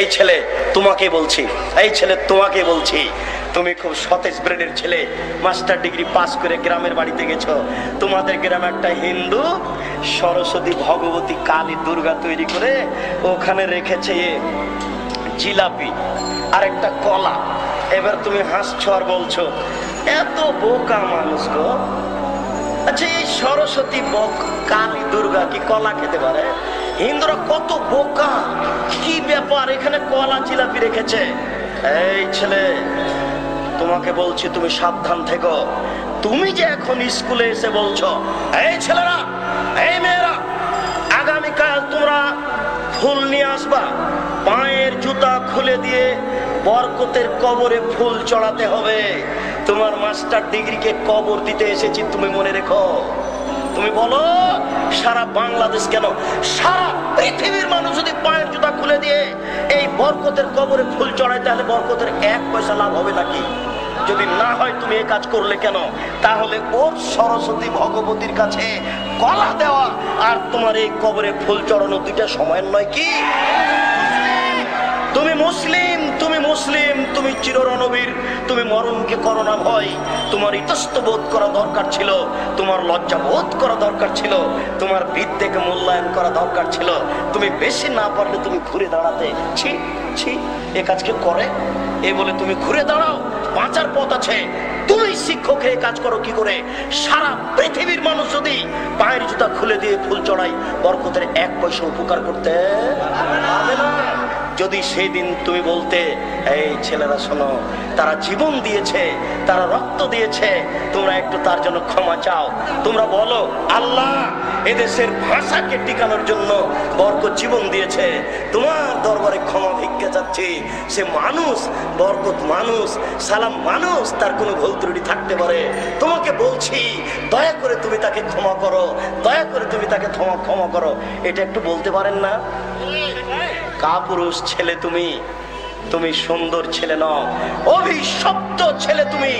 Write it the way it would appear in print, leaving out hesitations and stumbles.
এই ছেলে তোমাকে বলছি, এই ছেলে তোমাকে বলছি, তুমি খুব সতেজ ব্রেনের ছেলে, মাস্টার ডিগ্রি পাস করে গ্রামের বাড়িতে গেছো। তোমাদের গ্রামে একটা হিন্দু সরস্বতী, ভগবতী, কালী, দুর্গা তৈরি করে ওখানে রেখেছে জিলাপি আর একটা কলা। এবার তুমি হাসছো আর বলছো এত বোকা মানুষ গো। আচ্ছা, এই সরস্বতী, কালী, দুর্গা কি কলা খেতে পারে? হিন্দুরা কত বোকা, কি ব্যাপার, এখানে কলা জিলাপি রেখেছে। এই ছেলে তোমাকে বলছি, তুমি সাবধান থেকো। তুমি যে এখন স্কুলে এসে বলছো, এই ছেলেরা, এই মেয়েরা, আগামীকাল তোমরা ফুল নিয়ে আসবা, পায়ের জুতা খুলে দিয়ে বরকতের কবরে ফুল চড়াতে হবে। তোমার মাস্টার ডিগ্রিকে কবর দিতে এসেছি, তুমি মনে রেখো। তুমি বলো সারা বাংলাদেশ কেন, সারা পৃথিবীর মানুষ যদি পায়ের জুতা খুলে দিয়ে এই বরকতের কবরে ফুল চড়ায়, তাহলে বরকতের 1 পয়সা লাভ হবে নাকি? যদি না হয় তুমি এই কাজ করলে কেন? তাহলে ওর সরস্বতী ভগবতীর কাছে কলা দেওয়া আর তোমার এই কবরে ফুল চড়ানো দুইটা সময়ের নয় কি? তুমি মুসলিম, তুমি মুসলিম, তুমি চিররণবীর, তুমি মরণকে করো না ভয়। তোমার ইতস্ত বোধ করা দরকার ছিল, তোমার লজ্জা বোধ করা দরকার ছিল, তোমার বিদ্যেকে মূল্যায়ন করা দরকার ছিল। তুমি বেশি না পারলে তুমি ঘুরে দাঁড়াতে, ছি ছি এ কাজকে করে এ বলে তুমি ঘুরে দাঁড়াও। বাঁচার পথ আছে। তুমি শিক্ষক হয়ে কাজ করো কি করে? সারা পৃথিবীর মানুষ যদি পায়ের জুতা খুলে দিয়ে ফুল চড়াই, বরকতের 1 পয়সা উপকার করতে পারবে না। যদি সেই দিন তুমি বলতে, এই ছেলেরা শোনো, তারা জীবন দিয়েছে, তারা রক্ত দিয়েছে, তোমরা একটু তার জন্য ক্ষমা চাও। তোমরা বলো, আল্লাহ এদেশের ভাষাকে টিকানোর জন্য বরকত জীবন দিয়েছে, তোমার দরবারে ক্ষমা ভিক্ষা চাচ্ছি। সে মানুষ, বরকত মানুষ, সালাম মানুষ, তার কোনো ভুল ত্রুটি থাকতে পারে। তোমাকে বলছি, দয়া করে তুমি তাকে ক্ষমা করো, দয়া করে তুমি তাকে ক্ষমা করো। এটা একটু বলতে পারেন না? কাপুরুষ ছেলে তুমি, তুমি সুন্দর ছেলে নও, অভিশপ্ত ছেলে তুমি।